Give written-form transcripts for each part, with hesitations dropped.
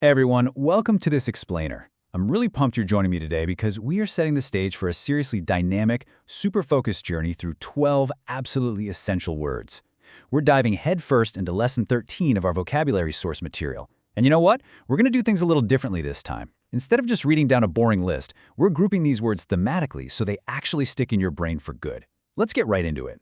Hey everyone, welcome to this explainer. I'm really pumped you're joining me today because we are setting the stage for a seriously dynamic, super focused journey through 12 absolutely essential words. We're diving headfirst into lesson 13 of our vocabulary source material. And you know what? We're going to do things a little differently this time. Instead of just reading down a boring list, we're grouping these words thematically so they actually stick in your brain for good. Let's get right into it.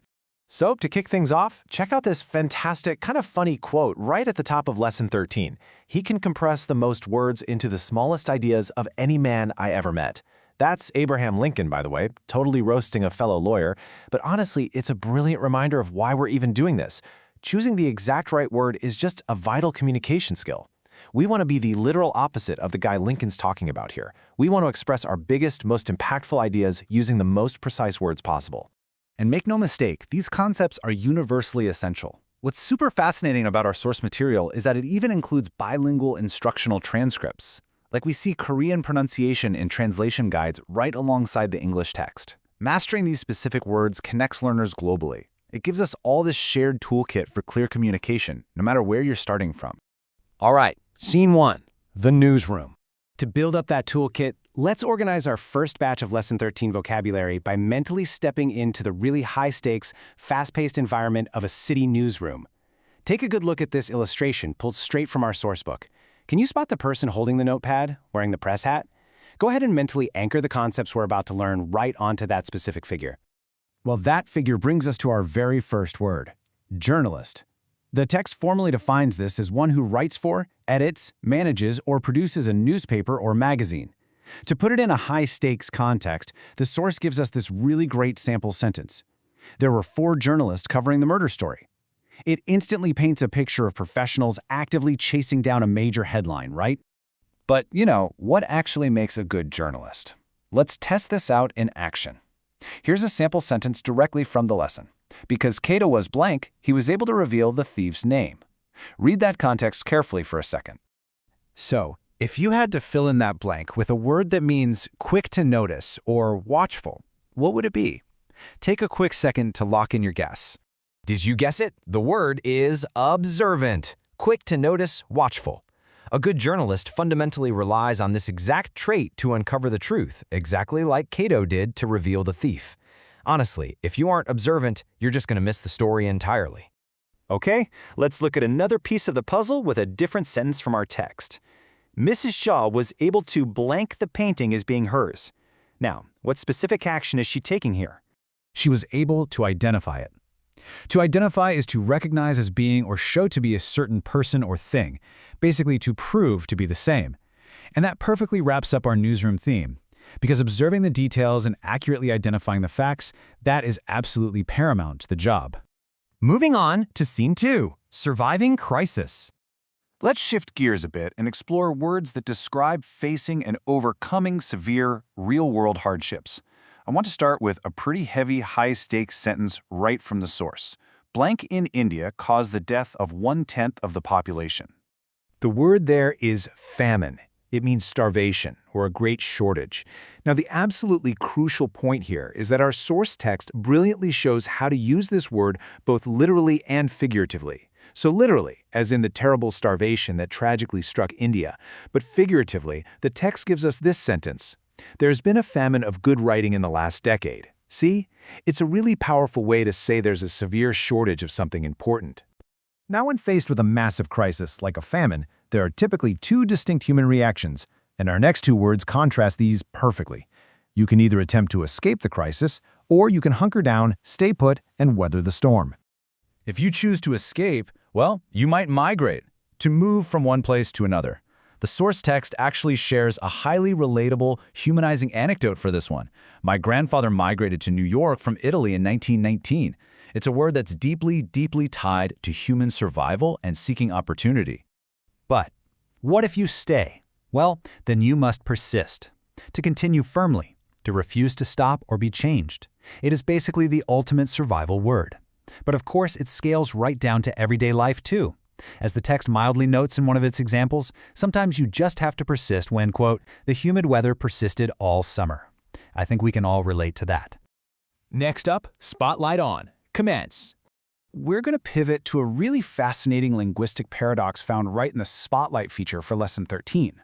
So, to kick things off, check out this fantastic, kind of funny quote right at the top of Lesson 13. He can compress the most words into the smallest ideas of any man I ever met. That's Abraham Lincoln, by the way, totally roasting a fellow lawyer. But honestly, it's a brilliant reminder of why we're even doing this. Choosing the exact right word is just a vital communication skill. We want to be the literal opposite of the guy Lincoln's talking about here. We want to express our biggest, most impactful ideas using the most precise words possible. And make no mistake, these concepts are universally essential. What's super fascinating about our source material is that it even includes bilingual instructional transcripts. Like we see Korean pronunciation in translation guides right alongside the English text. Mastering these specific words connects learners globally. It gives us all this shared toolkit for clear communication, no matter where you're starting from. All right, scene one, the newsroom. To build up that toolkit, let's organize our first batch of Lesson 13 vocabulary by mentally stepping into the really high-stakes, fast-paced environment of a city newsroom. Take a good look at this illustration pulled straight from our sourcebook. Can you spot the person holding the notepad, wearing the press hat? Go ahead and mentally anchor the concepts we're about to learn right onto that specific figure. Well, that figure brings us to our very first word, journalist. The text formally defines this as one who writes for, edits, manages, or produces a newspaper or magazine. To put it in a high-stakes context, the source gives us this really great sample sentence. There were 4 journalists covering the murder story. It instantly paints a picture of professionals actively chasing down a major headline, right? But, what actually makes a good journalist? Let's test this out in action. Here's a sample sentence directly from the lesson. Because Cato was blank, he was able to reveal the thief's name. Read that context carefully for a second. So, if you had to fill in that blank with a word that means quick to notice or watchful, what would it be? Take a quick second to lock in your guess. Did you guess it? The word is observant, quick to notice, watchful. A good journalist fundamentally relies on this exact trait to uncover the truth, exactly like Cato did to reveal the thief. Honestly, if you aren't observant, you're just going to miss the story entirely. Okay, let's look at another piece of the puzzle with a different sentence from our text. Mrs. Shaw was able to blank the painting as being hers. Now, what specific action is she taking here? She was able to identify it. To identify is to recognize as being or show to be a certain person or thing, basically to prove to be the same. And that perfectly wraps up our newsroom theme. Because observing the details and accurately identifying the facts, that is absolutely paramount to the job. Moving on to scene 2, surviving crisis. Let's shift gears a bit and explore words that describe facing and overcoming severe, real-world hardships. I want to start with a pretty heavy, high-stakes sentence right from the source. Blank in India caused the death of 1/10 of the population. The word there is famine. It means starvation or a great shortage. Now, the absolutely crucial point here is that our source text brilliantly shows how to use this word both literally and figuratively. So literally, as in the terrible starvation that tragically struck India, but figuratively, the text gives us this sentence. There's been a famine of good writing in the last decade. See? It's a really powerful way to say there's a severe shortage of something important. Now, when faced with a massive crisis like a famine, there are typically 2 distinct human reactions, and our next 2 words contrast these perfectly. You can either attempt to escape the crisis, or you can hunker down, stay put, and weather the storm. If you choose to escape, well, you might migrate, to move from one place to another. The source text actually shares a highly relatable, humanizing anecdote for this one. My grandfather migrated to New York from Italy in 1919. It's a word that's deeply, deeply tied to human survival and seeking opportunity. But what if you stay? Well, then you must persist. To continue firmly, to refuse to stop or be changed. It is basically the ultimate survival word. But of course, it scales right down to everyday life too. As the text mildly notes in one of its examples, sometimes you just have to persist when, quote, the humid weather persisted all summer. I think we can all relate to that. Next up, spotlight on. Commence. we're going to pivot to a really fascinating linguistic paradox found right in the Spotlight feature for Lesson 13.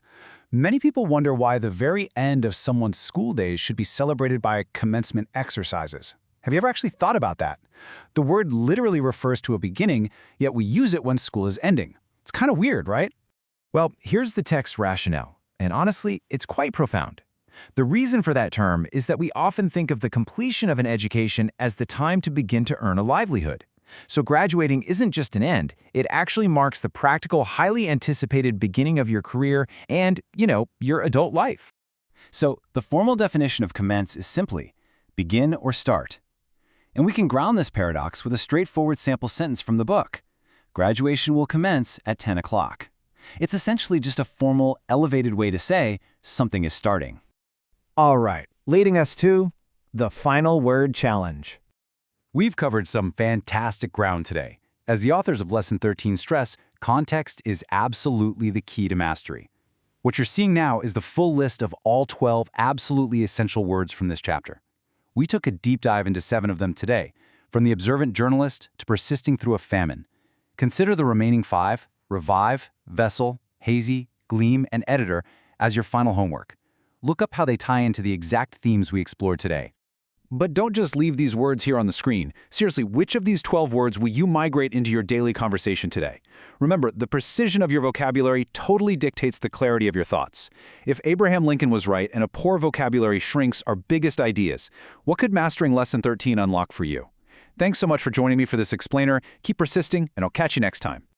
Many people wonder why the very end of someone's school days should be celebrated by commencement exercises. Have you ever actually thought about that? The word literally refers to a beginning, yet we use it when school is ending. It's kind of weird, right? Well, here's the text's rationale, and honestly, it's quite profound. The reason for that term is that we often think of the completion of an education as the time to begin to earn a livelihood. So graduating isn't just an end, it actually marks the practical, highly anticipated beginning of your career and, your adult life. So the formal definition of commence is simply begin or start. And we can ground this paradox with a straightforward sample sentence from the book. Graduation will commence at 10 o'clock. It's essentially just a formal, elevated way to say something is starting. All right, leading us to the final word challenge. We've covered some fantastic ground today. As the authors of Lesson 13 stress, context is absolutely the key to mastery. What you're seeing now is the full list of all 12 absolutely essential words from this chapter. We took a deep dive into 7 of them today, from the observant journalist to persisting through a famine. Consider the remaining 5, revive, vessel, hazy, gleam, and editor, as your final homework. Look up how they tie into the exact themes we explored today. But don't just leave these words here on the screen. Seriously, which of these 12 words will you migrate into your daily conversation today? Remember, the precision of your vocabulary totally dictates the clarity of your thoughts. If Abraham Lincoln was right and a poor vocabulary shrinks our biggest ideas, what could mastering Lesson 13 unlock for you? Thanks so much for joining me for this explainer. Keep persisting, and I'll catch you next time.